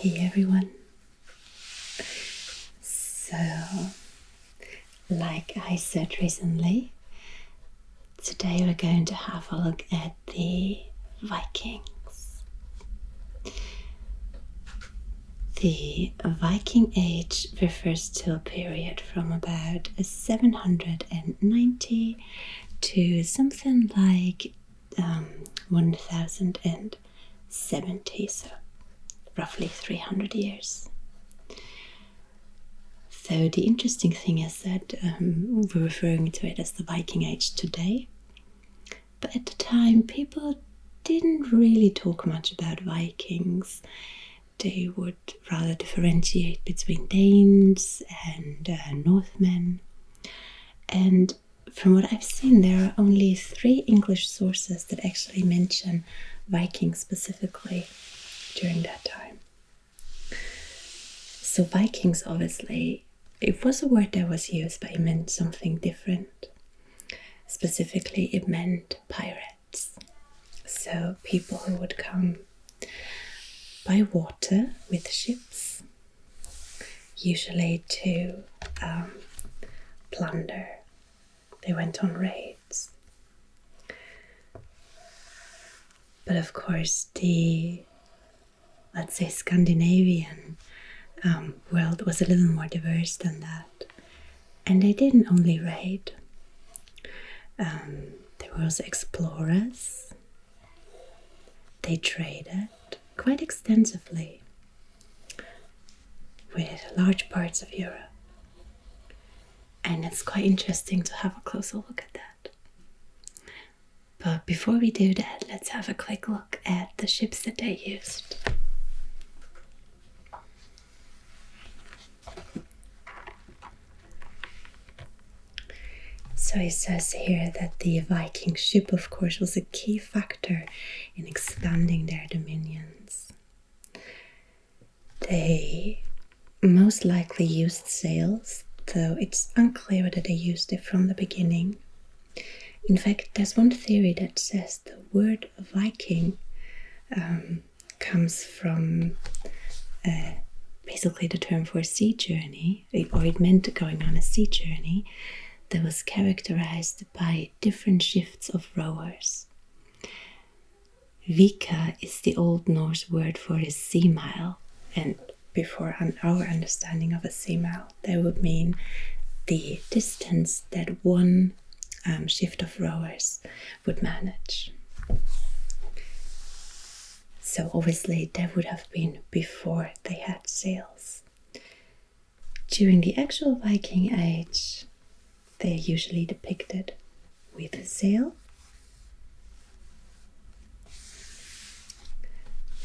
Hey everyone. So, like I said recently, today we're going to have a look at the Vikings. The Viking Age refers to a period from about 790 to something like 1070, so roughly 300 years. So the interesting thing is that we're referring to it as the Viking Age today, but at the time people didn't really talk much about Vikings. They would rather differentiate between Danes and Northmen. And from what I've seen, there are only 3 English sources that actually mention Vikings specifically during that time. So Vikings, obviously, it was a word that was used, but it meant something different. Specifically, it meant pirates. So people who would come by water with ships, usually to plunder. They went on raids. But of course, the, let's say, Scandinavian world was a little more diverse than that. And they didn't only raid. They were also explorers. They traded quite extensively with large parts of Europe. And it's quite interesting to have a closer look at that. But before we do that, let's have a quick look at the ships that they used. So it says here that the Viking ship, of course, was a key factor in expanding their dominions. They most likely used sails, though it's unclear whether they used it from the beginning. In fact, there's one theory that says the word Viking comes from basically the term for a sea journey, or it meant going on a sea journey that was characterized by different shifts of rowers. Vika is the Old Norse word for a sea mile, and before our understanding of a sea mile, that would mean the distance that one shift of rowers would manage. So obviously that would have been before they had sails. During the actual Viking Age, they are usually depicted with a sail,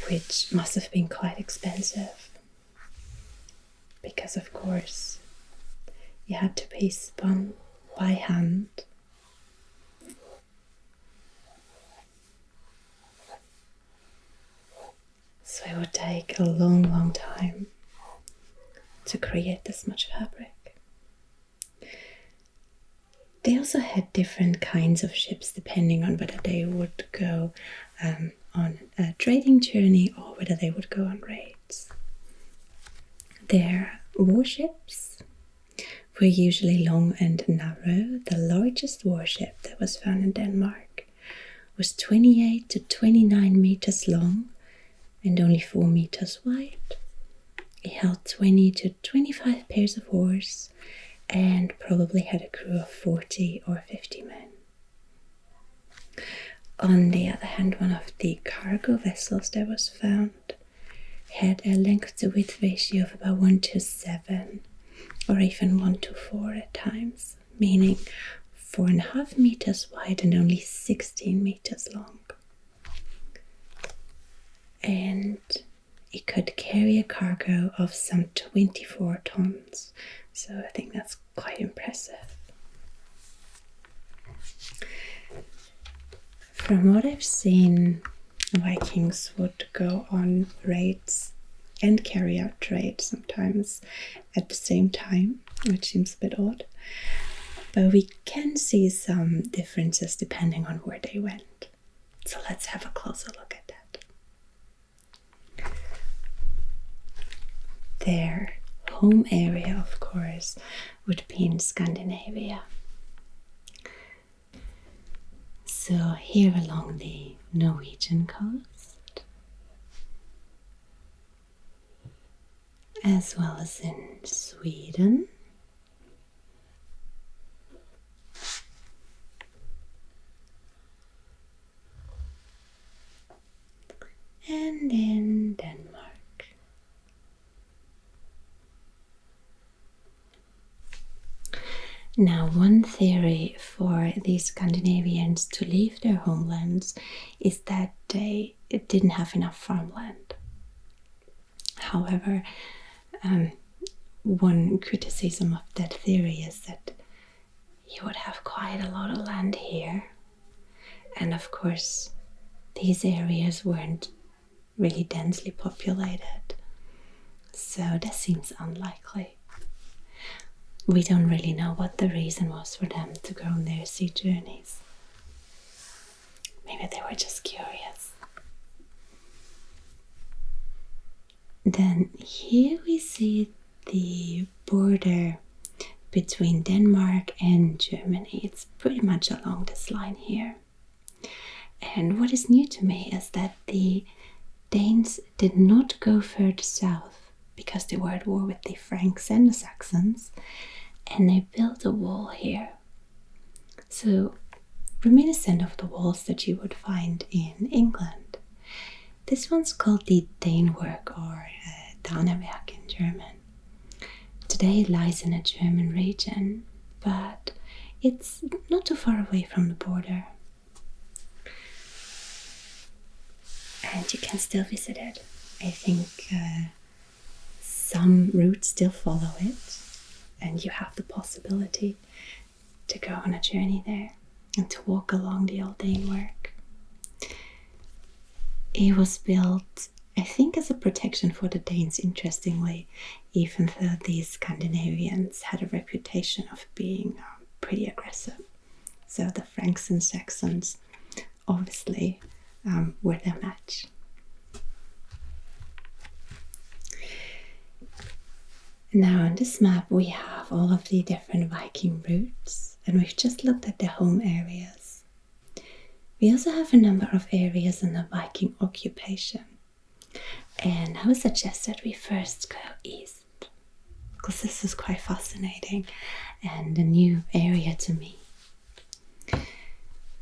which must have been quite expensive because, of course, you had to be spun by hand. So it would take a long, long time to create this much fabric. They also had different kinds of ships depending on whether they would go on a trading journey or whether they would go on raids. Their warships were usually long and narrow. The largest warship that was found in Denmark was 28 to 29 meters long and only 4 meters wide. It held 20 to 25 pairs of oars and probably had a crew of 40 or 50 men. On the other hand, one of the cargo vessels that was found had a length to width ratio of about 1:7 or even 1:4 at times, meaning 4.5 meters wide and only 16 meters long. And it could carry a cargo of some 24 tons. So I think that's quite impressive. From what I've seen, Vikings would go on raids and carry out trade sometimes at the same time, which seems a bit odd. But we can see some differences depending on where they went. So let's have a closer look at that. their home area, of course, would be in Scandinavia. So here along the Norwegian coast, as well as in Sweden, and in Denmark. Now, one theory for the Scandinavians to leave their homelands is that they didn't have enough farmland. However, one criticism of that theory is that you would have quite a lot of land here, and of course these areas weren't really densely populated, so that seems unlikely. We don't really know what the reason was for them to go on their sea journeys. Maybe they were just curious. Then here we see the border between Denmark and Germany. It's pretty much along this line here. And what is new to me is that the Danes did not go further south because they were at war with the Franks and the Saxons, and they built a wall here. So reminiscent of the walls that you would find in England. This one's called the Danework or Danewerk in German. Today it lies in a German region, but it's not too far away from the border. And you can still visit it. I think some routes still follow it, and you have the possibility to go on a journey there and to walk along the old Danework. It was built, I think, as a protection for the Danes, interestingly, even though the Scandinavians had a reputation of being pretty aggressive. So the Franks and Saxons obviously were their match. Now on this map we have all of the different Viking routes, and we've just looked at their home areas. We also have a number of areas in the Viking occupation, and I would suggest that we first go east, because this is quite fascinating and a new area to me.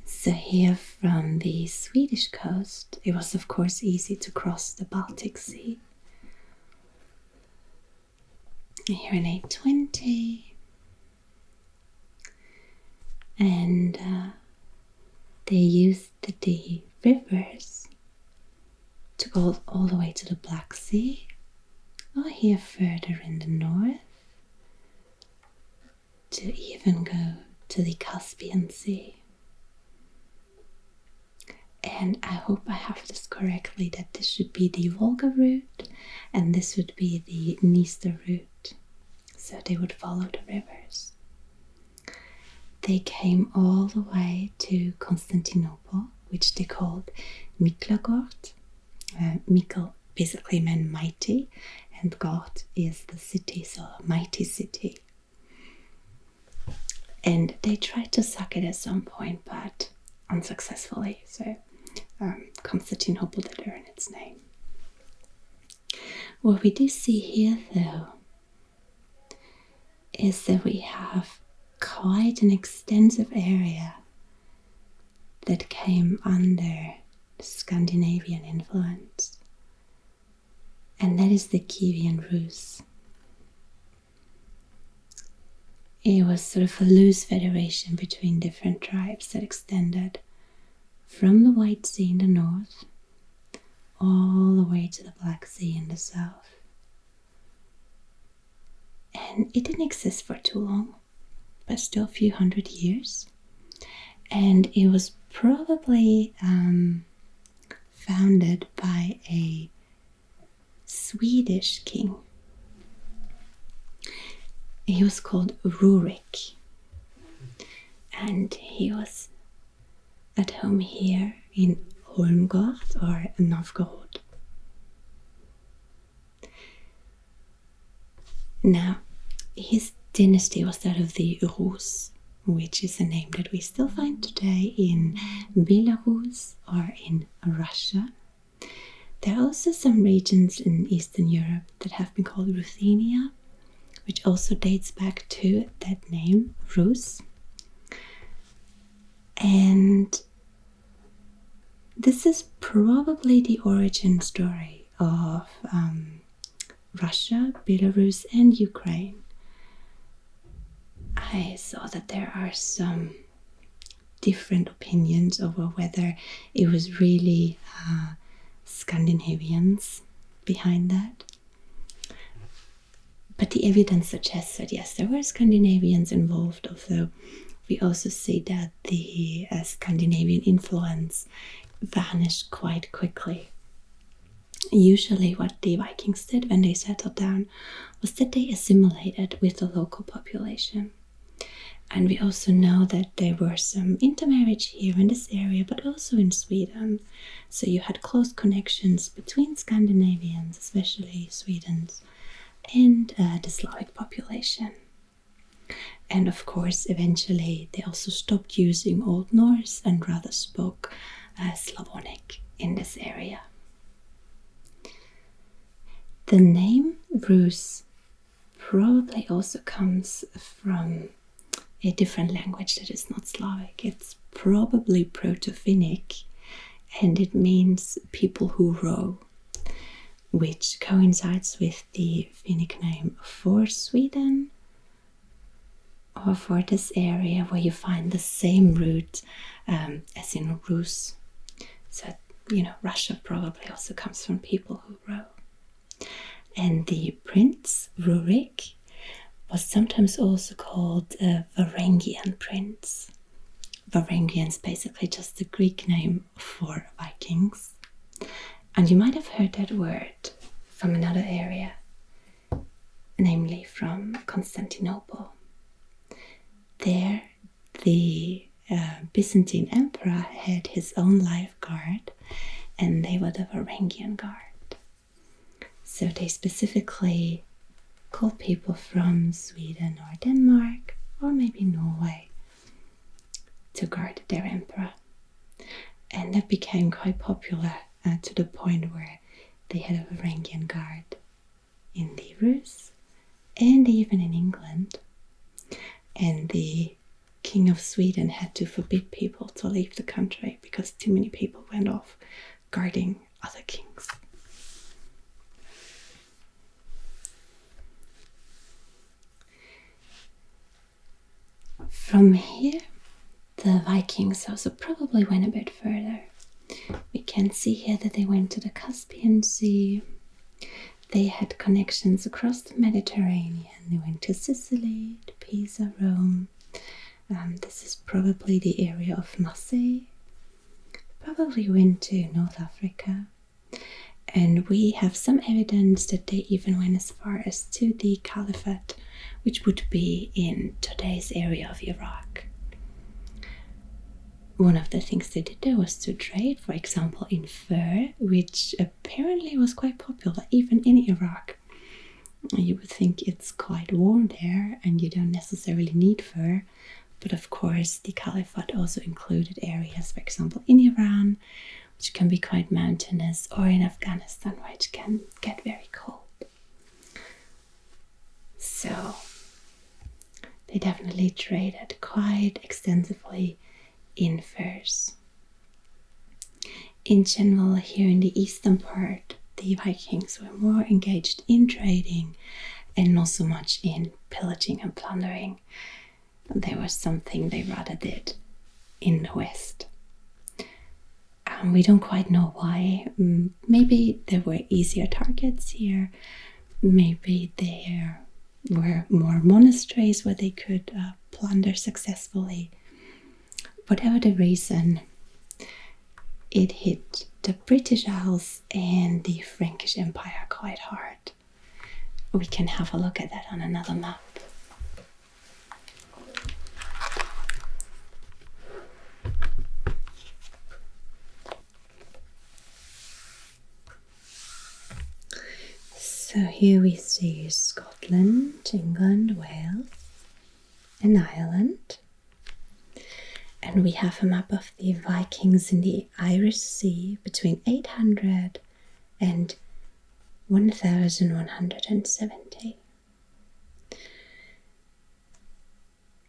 So here from the Swedish coast, it was of course easy to cross the Baltic Sea. Here in 820, and they used the rivers to go all the way to the Black Sea, or here further in the north, to even go to the Caspian Sea. And I hope I have this correctly, that this should be the Volga route and this would be the Dniester route. So they would follow the rivers. They came all the way to Constantinople, which they called Miklagard. Mikl basically meant mighty, and God is the city, so a mighty city. And they tried to sack it at some point, but unsuccessfully. So Constantinople did earn its name. What we do see here, though, is that we have quite an extensive area that came under Scandinavian influence, and that is the Kievan Rus. It was sort of a loose federation between different tribes that extended from the White Sea in the north all the way to the Black Sea in the south. And it didn't exist for too long, but still a few hundred years. And it was probably founded by a Swedish king. He was called Rurik, and he was at home here in Holmgard or Novgorod. Now, his dynasty was that of the Rus, which is a name that we still find today in Belarus or in Russia. There are also some regions in Eastern Europe that have been called Ruthenia, which also dates back to that name, Rus. And this is probably the origin story of Russia, Belarus, and Ukraine. I saw that there are some different opinions over whether it was really Scandinavians behind that. But the evidence suggests that yes, there were Scandinavians involved, although we also see that the Scandinavian influence vanished quite quickly. Usually what the Vikings did when they settled down was that they assimilated with the local population. And we also know that there were some intermarriage here in this area, but also in Sweden. So you had close connections between Scandinavians, especially Swedes, and the Slavic population. And of course, eventually they also stopped using Old Norse and rather spoke Slavonic in this area. The name Rus probably also comes from a different language that is not Slavic. It's probably Proto-Finnic, and it means people who row, which coincides with the Finnic name for Sweden, or for this area where you find the same root as in Rus. So, Russia probably also comes from people who row. And the prince, Rurik, was sometimes also called a Varangian prince. Varangian is basically just the Greek name for Vikings. And you might have heard that word from another area, namely from Constantinople. There, the Byzantine emperor had his own life guard, and they were the Varangian Guard. So they specifically called people from Sweden or Denmark, or maybe Norway, to guard their emperor. And that became quite popular to the point where they had a Varangian Guard in the Rus and even in England. And the king of Sweden had to forbid people to leave the country because too many people went off guarding other kings. From here, the Vikings also probably went a bit further. We can see here that they went to the Caspian Sea. They had connections across the Mediterranean. They went to Sicily, to Pisa, Rome. This is probably the area of Marseille. Probably went to North Africa. And we have some evidence that they even went as far as to the Caliphate, which would be in today's area of Iraq. One of the things they did there was to trade, for example, in fur, which apparently was quite popular even in Iraq. You would think it's quite warm there and you don't necessarily need fur, but of course the Caliphate also included areas, for example, in Iran, which can be quite mountainous, or in Afghanistan, which can get very cold. So they definitely traded quite extensively in furs. In general, here in the eastern part, the Vikings were more engaged in trading and not so much in pillaging and plundering. There was something they rather did in the west. We don't quite know why. Maybe there were easier targets here. Maybe there were more monasteries where they could plunder successfully. Whatever the reason, it hit the British Isles and the Frankish Empire quite hard. We can have a look at that on another map. So here we see Scotland, England, Wales, and Ireland. And we have a map of the Vikings in the Irish Sea between 800 and 1170.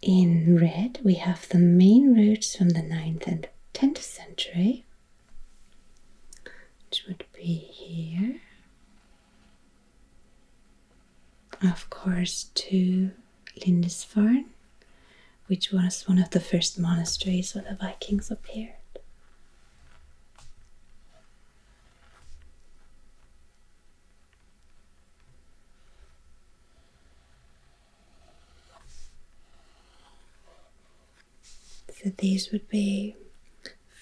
In red, we have the main routes from the 9th and 10th century, which would be here. Of course, to Lindisfarne, which was one of the first monasteries where the Vikings appeared. So these would be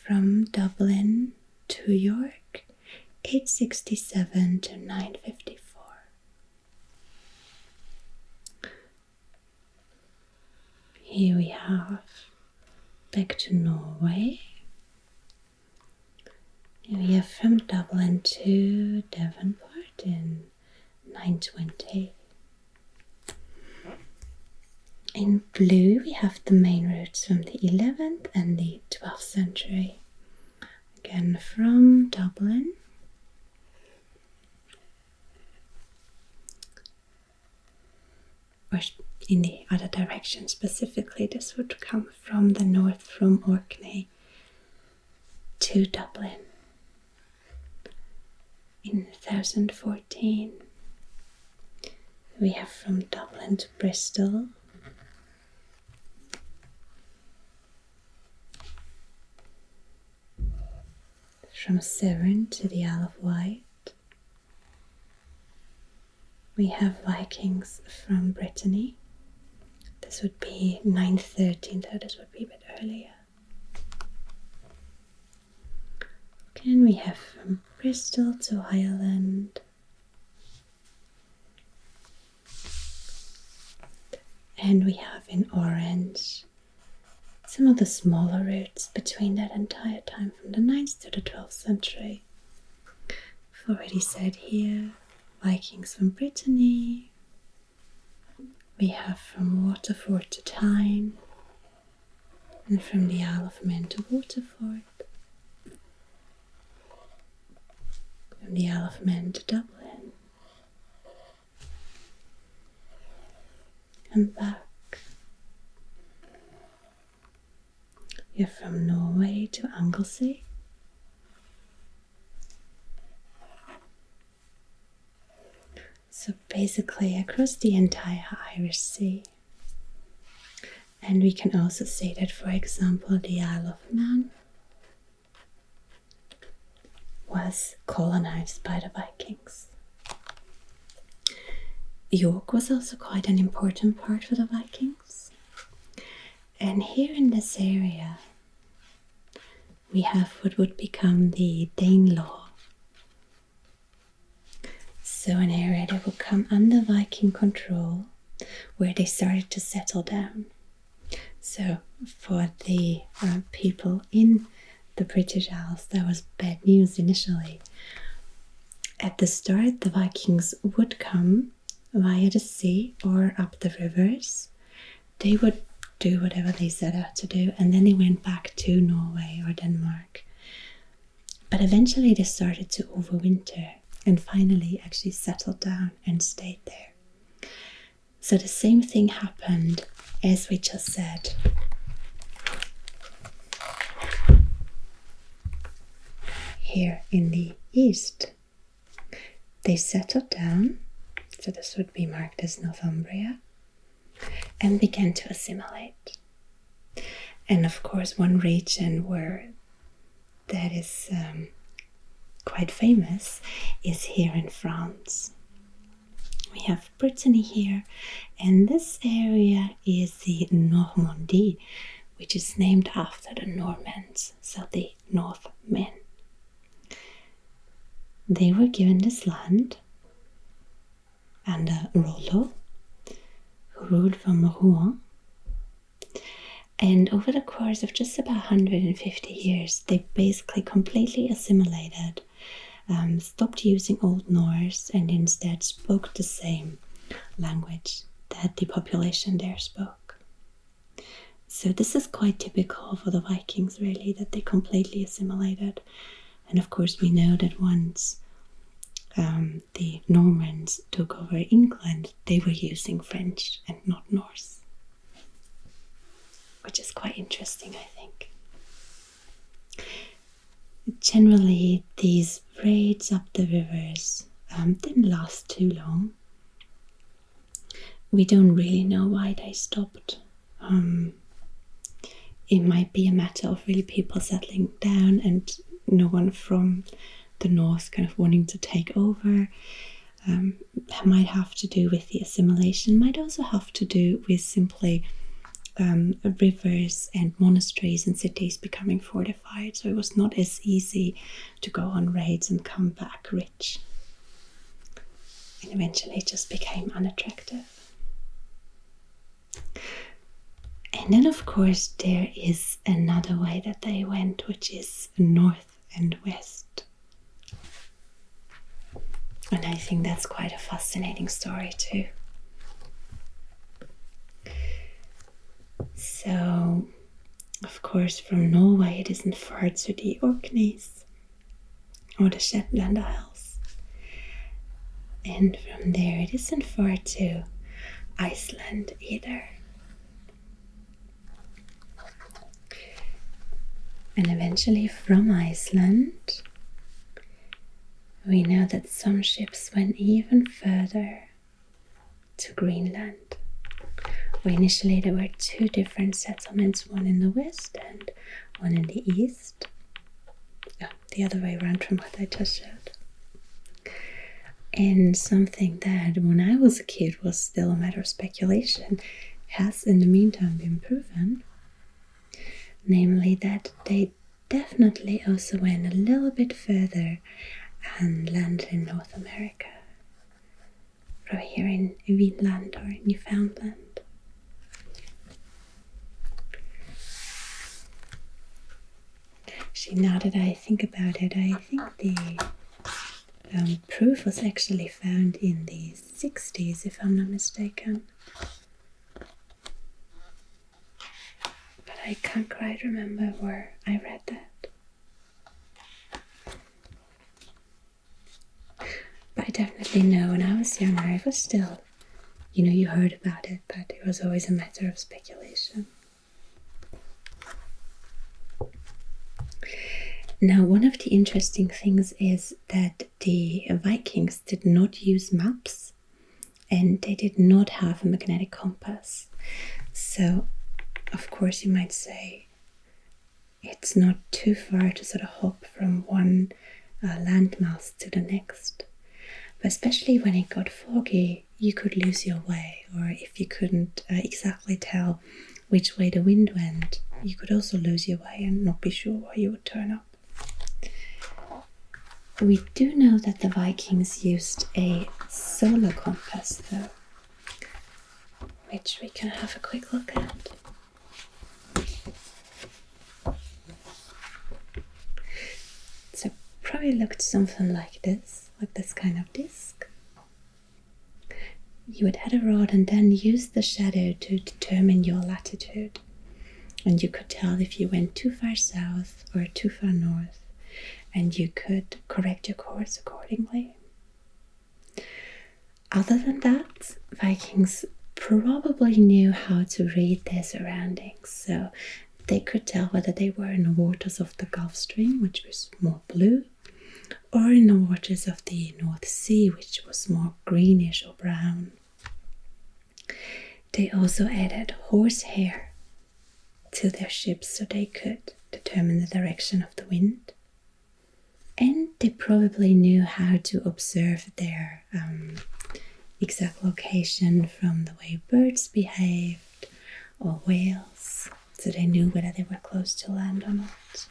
from Dublin to York, 867 to 954. Here we have back to Norway. Here we have from Dublin to Devonport in 920. In blue we have the main routes from the 11th and the 12th century. Again from Dublin. Or in the other direction specifically, this would come from the north, from Orkney to Dublin in 1014. We have from Dublin to Bristol. From Severn to the Isle of Wight. We have Vikings from Brittany. This would be 913, so this would be a bit earlier. Again, we have from Bristol to Ireland. And we have in orange some of the smaller routes between that entire time from the 9th to the 12th century. I've already said here, Vikings from Brittany. We have from Waterford to Tyne, and from the Isle of Man to Waterford, from the Isle of Man to Dublin, and back. We have from Norway to Anglesey. So basically across the entire Irish Sea. And we can also say that, for example, the Isle of Man was colonized by the Vikings. York was also quite an important part for the Vikings. And here in this area, we have what would become the Danelaw. So an area that would come under Viking control, where they started to settle down. So for the people in the British Isles, that was bad news initially. At the start, the Vikings would come via the sea or up the rivers. They would do whatever they set out to do, and then they went back to Norway or Denmark. But eventually they started to overwinter and finally actually settled down and stayed there. So the same thing happened as we just said. Here in the east, they settled down, so this would be marked as Northumbria, and began to assimilate. And of course, one region where that is quite famous is here in France. We have Brittany here, and this area is the Normandy, which is named after the Normans, so the Northmen. They were given this land under Rollo, who ruled from Rouen. And over the course of just about 150 years, they basically completely assimilated stopped using Old Norse and instead spoke the same language that the population there spoke. So this is quite typical for the Vikings, really, that they completely assimilated. And of course we know that once the Normans took over England, they were using French and not Norse, which is quite interesting, I think. Generally, these raids up the rivers didn't last too long. We don't really know why they stopped. It might be a matter of really people settling down and no one from the north kind of wanting to take over. Might have to do with the assimilation, might also have to do with simply rivers and monasteries and cities becoming fortified, so it was not as easy to go on raids and come back rich. And eventually it just became unattractive. And then of course there is another way that they went, which is north and west. And I think that's quite a fascinating story too. So, of course, from Norway it isn't far to the Orkneys or the Shetland Isles. And from there it isn't far to Iceland either. And eventually from Iceland, we know that some ships went even further to Greenland. Well, initially there were two different settlements, one in the west and one in the east. The other way around from what I just showed. And something that when I was a kid was still a matter of speculation has in the meantime been proven. Namely that they definitely also went a little bit further and landed in North America. Right here in Vinland or Newfoundland. Actually, now that I think about it, I think the proof was actually found in the 60s, if I'm not mistaken. But I can't quite remember where I read that. But I definitely know when I was younger, it was still, you heard about it, but it was always a matter of speculation. Now, one of the interesting things is that the Vikings did not use maps and they did not have a magnetic compass. So, of course, you might say it's not too far to sort of hop from one landmass to the next. But especially when it got foggy, you could lose your way, or if you couldn't exactly tell which way the wind went, you could also lose your way and not be sure where you would turn up. We do know that the Vikings used a solar compass though, which we can have a quick look at. So probably looked something like this kind of disc. You would add a rod and then use the shadow to determine your latitude. And you could tell if you went too far south or too far north, and you could correct your course accordingly. Other than that, Vikings probably knew how to read their surroundings, so they could tell whether they were in the waters of the Gulf Stream, which was more blue, or in the waters of the North Sea, which was more greenish or brown. They also added horsehair to their ships so they could determine the direction of the wind. And they probably knew how to observe their exact location from the way birds behaved or whales, so they knew whether they were close to land or not.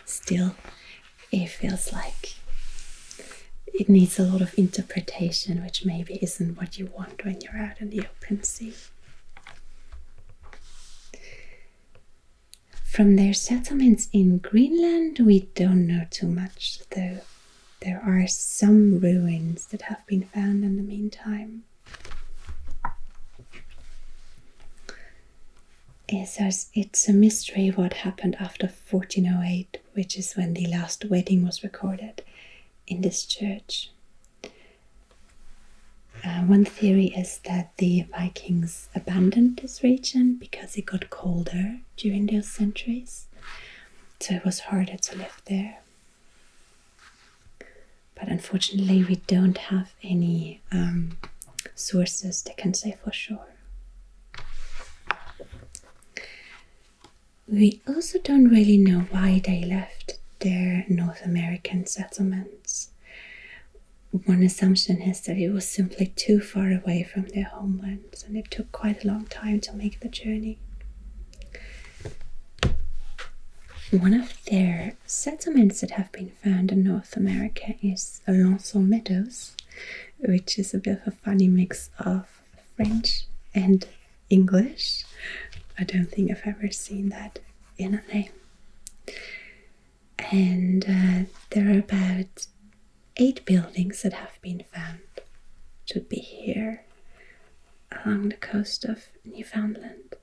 Still, it feels like it needs a lot of interpretation, which maybe isn't what you want when you're out in the open sea. From their settlements in Greenland, we don't know too much, though there are some ruins that have been found in the meantime. It's a mystery what happened after 1408, which is when the last wedding was recorded in this church. One theory is that the Vikings abandoned this region because it got colder during those centuries, so it was harder to live there. But unfortunately, we don't have any sources that can say for sure. We also don't really know why they left their North American settlements. One assumption is that it was simply too far away from their homelands, and it took quite a long time to make the journey. One of their settlements that have been found in North America is Alençon Meadows, which is a bit of a funny mix of French and English. I don't think I've ever seen that in a name. And there are about 8 buildings that have been found. It should be here, along the coast of Newfoundland.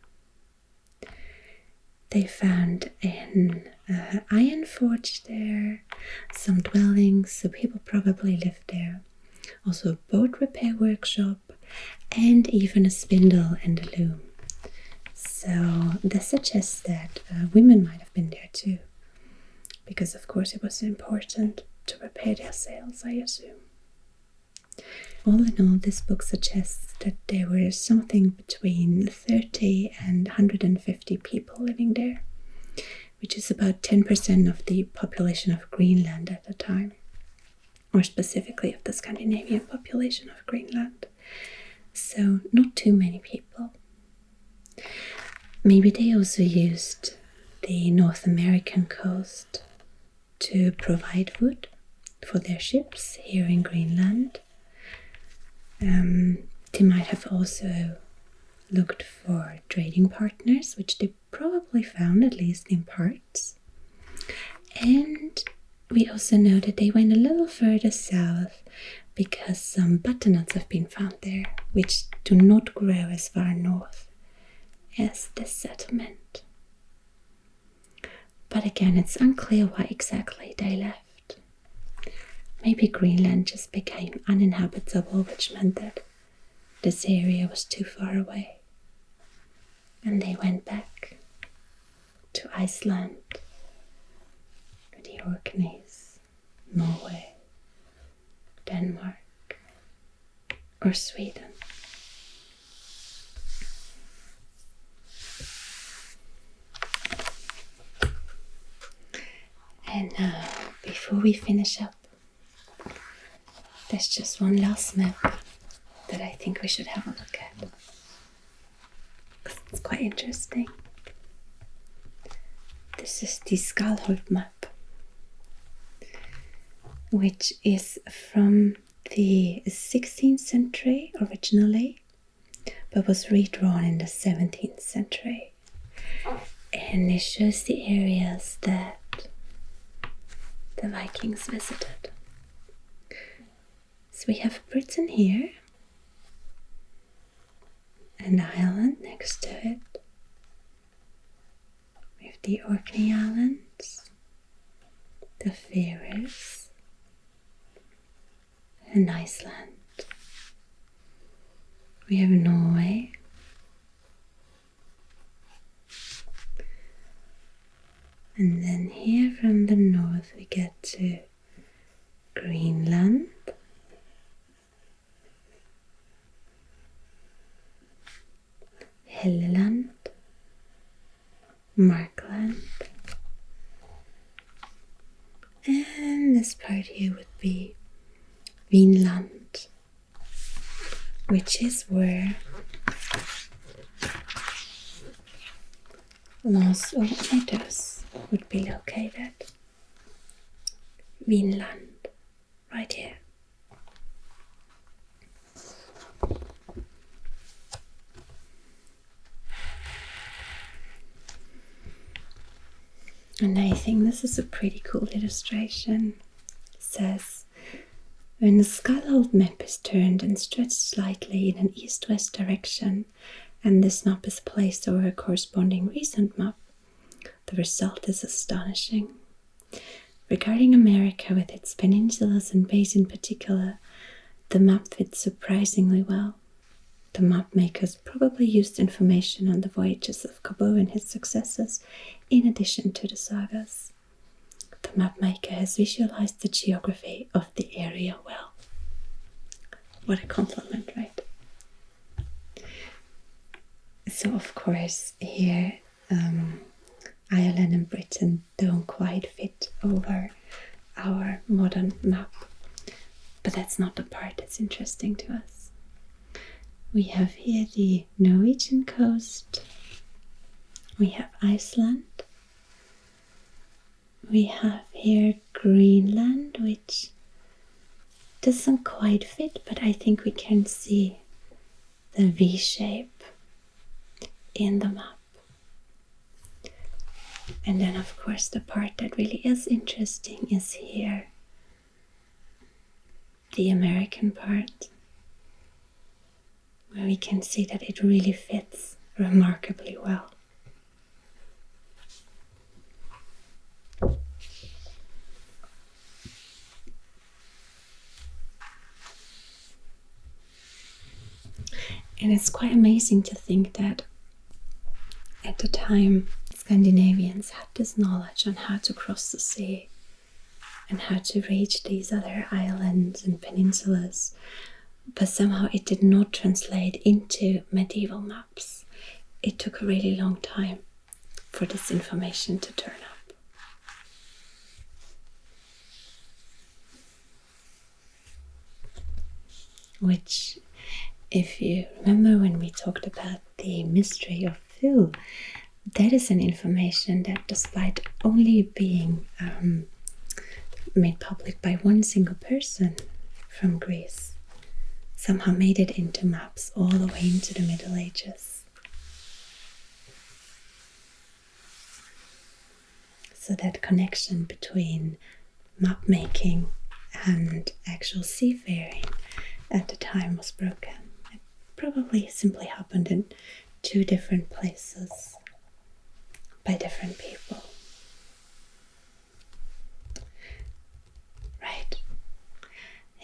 They found an iron forge there, some dwellings, so people probably lived there. Also a boat repair workshop, and even a spindle and a loom. So this suggests that women might have been there too, because of course it was important to repair their sails, I assume. All in all, this book suggests that there were something between 30 and 150 people living there, which is about 10% of the population of Greenland at the time, or specifically of the Scandinavian population of Greenland. So not too many people. Maybe they also used the North American coast to provide wood for their ships here in Greenland. They might have also looked for trading partners, which they probably found, at least in parts. And we also know that they went a little further south because some butternuts have been found there, which do not grow as far north as this settlement. But again, it's unclear why exactly they left. Maybe Greenland just became uninhabitable, which meant that this area was too far away. And they went back to Iceland, the Orkneys, Norway, Denmark, or Sweden. And now, before we finish up, there's just one last map that I think we should have a look at. It's quite interesting. This is the Skullholt map, which is from the 16th century originally, but was redrawn in the 17th century. And it shows the areas that the Vikings visited. So we have Britain here, an island next to it. We have the Orkney Islands, the Faroes, and Iceland. We have Norway, and then here from the north we get to Greenland, Helleland, Markland, and this part here would be Vinland, which is where Alençon Meadows would be located. Vinland, right here. And I think this is a pretty cool illustration. It says, when the Skullholt map is turned and stretched slightly in an east-west direction, and this map is placed over a corresponding recent map, the result is astonishing. Regarding America with its peninsulas and bays in particular, the map fits surprisingly well. The map makers probably used information on the voyages of Cabot and his successors in addition to the sagas. The map maker has visualized the geography of the area well. What a compliment, right? So of course here Ireland and Britain don't quite fit over our modern map, but that's not the part that's interesting to us. We have here the Norwegian coast, we have Iceland, we have here Greenland, which doesn't quite fit, but I think we can see the V shape in the map. And then of course the part that really is interesting is here, the American part, where we can see that it really fits remarkably well. And it's quite amazing to think that at the time Scandinavians had this knowledge on how to cross the sea and how to reach these other islands and peninsulas, but somehow it did not translate into medieval maps. It took a really long time for this information to turn up. Which, if you remember when we talked about the mystery of Phil, that is an information that, despite only being made public by one single person from Greece, somehow made it into maps all the way into the Middle Ages. So that connection between map making and actual seafaring at the time was broken. It probably simply happened in two different places by different people. Right.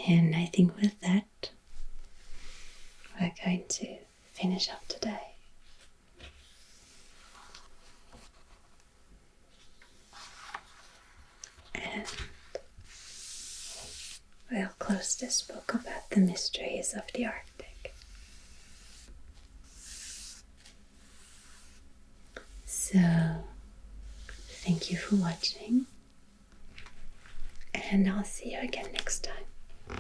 And I think with that, we're going to finish up today. And we'll close this book about the mysteries of the Arctic. So, thank you for watching, and I'll see you again next time.